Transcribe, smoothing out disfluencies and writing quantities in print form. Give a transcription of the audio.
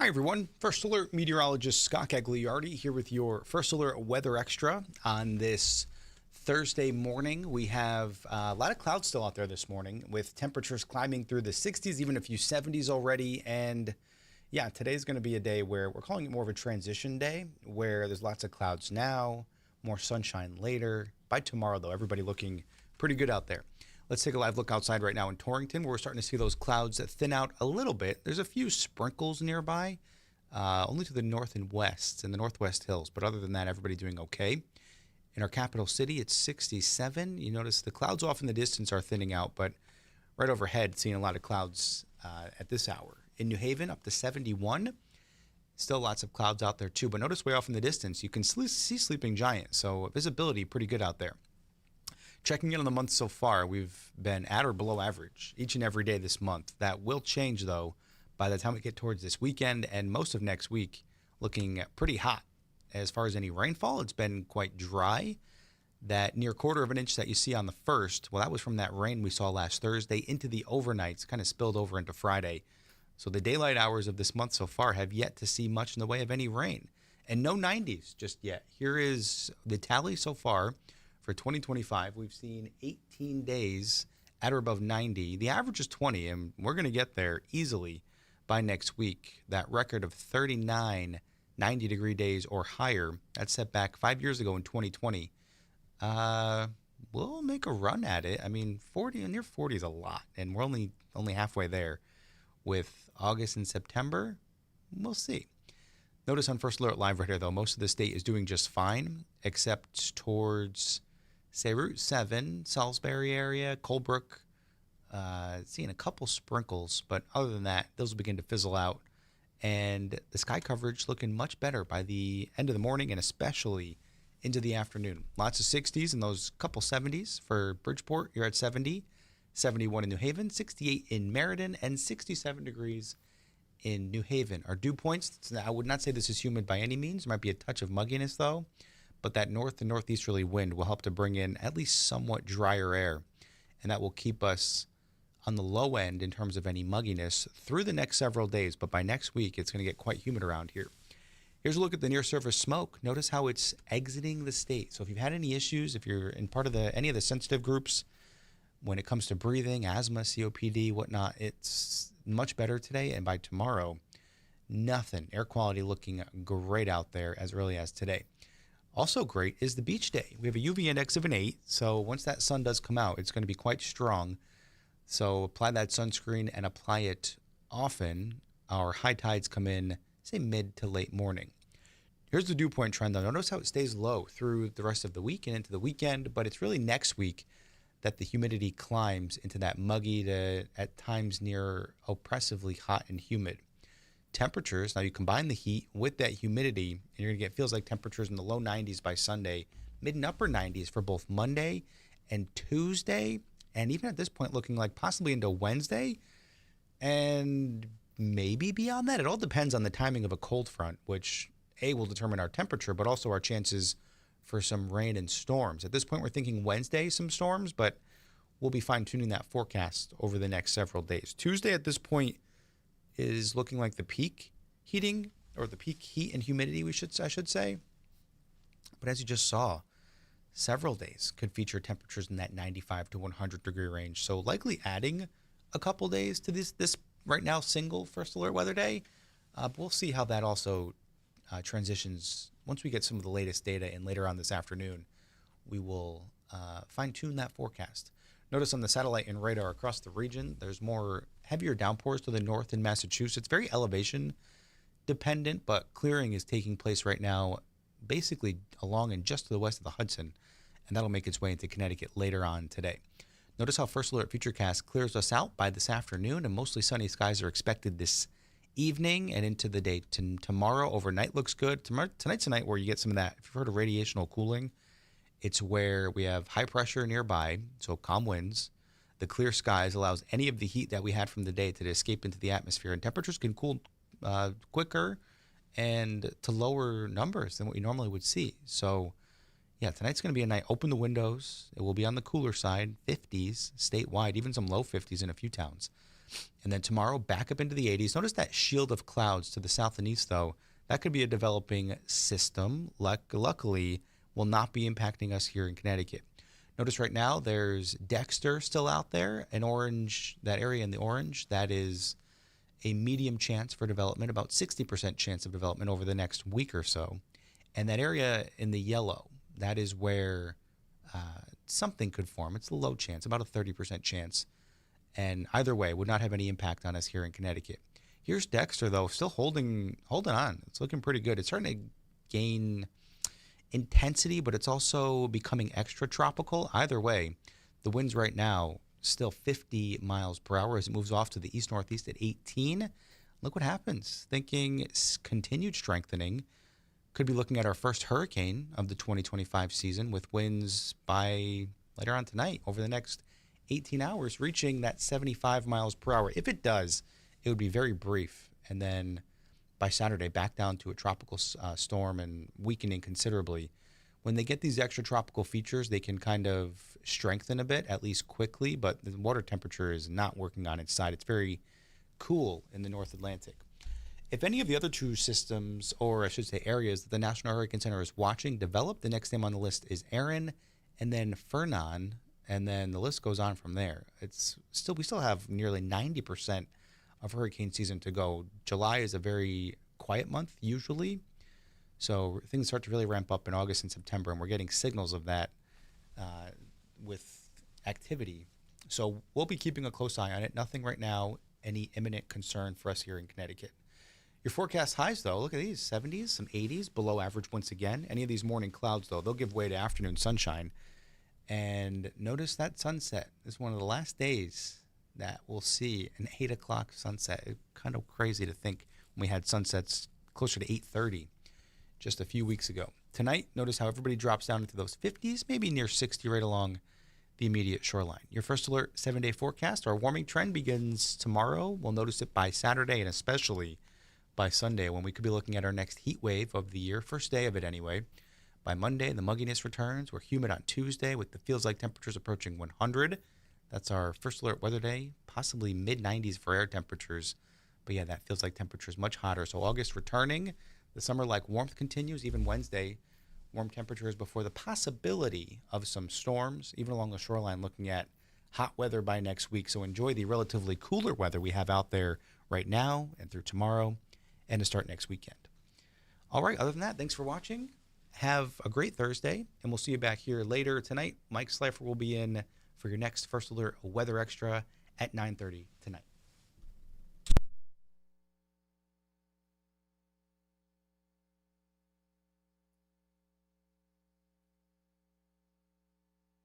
Hi, everyone. First Alert Meteorologist Scott Gagliardi here with your First Alert Weather Extra on this Thursday morning. We have a lot of clouds still out there this morning with temperatures climbing through the 60s, even a few 70s already. And yeah, today's going to be a day where we're calling it more of a transition day where there's lots of clouds now, more sunshine later. By tomorrow, though, everybody looking pretty good out there. Let's take a live look outside right now in Torrington, where we're starting to see those clouds that thin out a little bit. There's a few sprinkles nearby, only to the north and west in the northwest hills. But other than that, everybody doing okay. In our capital city, it's 67. You notice the clouds off in the distance are thinning out, but right overhead, seeing a lot of clouds at this hour. In New Haven, up to 71. Still lots of clouds out there, too. But notice way off in the distance, you can see Sleeping Giant. So visibility pretty good out there. Checking in on the month so far, we've been at or below average each and every day this month. That will change, though, by the time we get towards this weekend and most of next week, looking pretty hot. As far as any rainfall, it's been quite dry. That near quarter of an inch that you see on the 1st, well, that was from that rain we saw last Thursday into the overnights, kind of spilled over into Friday. So the daylight hours of this month so far have yet to see much in the way of any rain. And no 90s just yet. Here is the tally so far. For 2025, we've seen 18 days at or above 90. The average is 20, and we're going to get there easily by next week. That record of 39 90-degree days or higher, that's set back 5 years ago in 2020. We'll make a run at it. I mean, 40 near 40 is a lot, and we're only halfway there. With August and September, we'll see. Notice on First Alert Live right here, though, most of the state is doing just fine, except towards, say, Route 7, Salisbury area, Colebrook, seeing a couple sprinkles, but other than that, those will begin to fizzle out. And the sky coverage looking much better by the end of the morning and especially into the afternoon. Lots of 60s and those couple 70s for Bridgeport. You're at 70, 71 in New Haven, 68 in Meriden, and 67 degrees in New Haven. Our dew points, I would not say this is humid by any means. There might be a touch of mugginess, though. But that north to northeasterly wind will help to bring in at least somewhat drier air. And that will keep us on the low end in terms of any mugginess through the next several days. But by next week, it's going to get quite humid around here. Here's a look at the near-surface smoke. Notice how it's exiting the state. So if you've had any issues, if you're in part of any of the sensitive groups when it comes to breathing, asthma, COPD, whatnot, it's much better today. And by tomorrow, nothing. Air quality looking great out there as early as today. Also great is the beach day. We have a UV index of an 8, so once that sun does come out, it's going to be quite strong. So apply that sunscreen and apply it often. Our high tides come in, say, mid to late morning. Here's the dew point trend, though. Notice how it stays low through the rest of the week and into the weekend, but it's really next week that the humidity climbs into that muggy to, at times, near oppressively hot and humid. Temperatures, now you combine the heat with that humidity, and you're going to get feels like temperatures in the low 90s by Sunday, mid and upper 90s for both Monday and Tuesday, and even at this point looking like possibly into Wednesday, and maybe beyond that. It all depends on the timing of a cold front, which A, will determine our temperature, but also our chances for some rain and storms. At this point, we're thinking Wednesday, some storms, but we'll be fine-tuning that forecast over the next several days. Tuesday at this point is looking like the peak heating, or the peak heat and humidity, I should say. But as you just saw, several days could feature temperatures in that 95 to 100 degree range. So likely adding a couple days to this right now single First Alert weather day. But we'll see how that also transitions once we get some of the latest data, and later on this afternoon, we will fine-tune that forecast. Notice on the satellite and radar across the region, there's more heavier downpours to the north in Massachusetts. Very elevation dependent, but clearing is taking place right now basically along and just to the west of the Hudson, and that'll make its way into Connecticut later on today. Notice how First Alert Futurecast clears us out by this afternoon, and mostly sunny skies are expected this evening and into the day. Tomorrow, overnight looks good. Tonight's the night where you get some of that. If you've heard of radiational cooling, it's where we have high pressure nearby, so calm winds. The clear skies allows any of the heat that we had from the day to escape into the atmosphere, and temperatures can cool quicker and to lower numbers than what you normally would see. So, yeah, tonight's going to be a night. Open the windows. It will be on the cooler side, 50s statewide, even some low 50s in a few towns. And then tomorrow, back up into the 80s. Notice that shield of clouds to the south and east, though. That could be a developing system. Luckily, will not be impacting us here in Connecticut. Notice right now there's Dexter still out there, an orange, that area in the orange, that is a medium chance for development, about 60% chance of development over the next week or so. And that area in the yellow, that is where something could form. It's a low chance, about a 30% chance. And either way, would not have any impact on us here in Connecticut. Here's Dexter, though, still holding on. It's looking pretty good. It's starting to gain intensity, but it's also becoming extra tropical. Either way, the winds right now still 50 miles per hour as it moves off to the east-northeast at 18. Look what happens. Thinking continued strengthening. Could be looking at our first hurricane of the 2025 season with winds by later on tonight over the next 18 hours reaching that 75 miles per hour. If it does, it would be very brief. And then by Saturday, back down to a tropical storm and weakening considerably. When they get these extra tropical features, they can kind of strengthen a bit, at least quickly, but the water temperature is not working on its side. It's very cool in the North Atlantic. If any of the other two systems, or I should say areas that the National Hurricane Center is watching, develop, the next name on the list is Aaron, and then Fernan, and then the list goes on from there. We still have nearly 90% of hurricane season to go. July is a very quiet month usually, so things start to really ramp up in August and September, and we're getting signals of that with activity. So we'll be keeping a close eye on it. Nothing right now, any imminent concern for us here in Connecticut. Your forecast highs, though, look at these, 70s, some 80s, below average once again. Any of these morning clouds, though, they'll give way to afternoon sunshine. And notice that sunset. This is one of the last days that we'll see an 8 o'clock sunset. It's kind of crazy to think when we had sunsets closer to 8:30 just a few weeks ago. Tonight, notice how everybody drops down into those 50s, maybe near 60 right along the immediate shoreline. Your first alert 7-day forecast. Our warming trend begins tomorrow. We'll notice it by Saturday and especially by Sunday when we could be looking at our next heat wave of the year, first day of it anyway. By Monday, the mugginess returns. We're humid on Tuesday with the feels like temperatures approaching 100. That's our first alert weather day, possibly mid-90s for air temperatures. But yeah, that feels like temperatures much hotter. So August returning. The summer-like warmth continues. Even Wednesday, warm temperatures before the possibility of some storms, even along the shoreline, looking at hot weather by next week. So enjoy the relatively cooler weather we have out there right now and through tomorrow and to start next weekend. All right, other than that, thanks for watching. Have a great Thursday, and we'll see you back here later tonight. Mike Slifer will be in for your next First Alert Weather Extra at 9:30 tonight.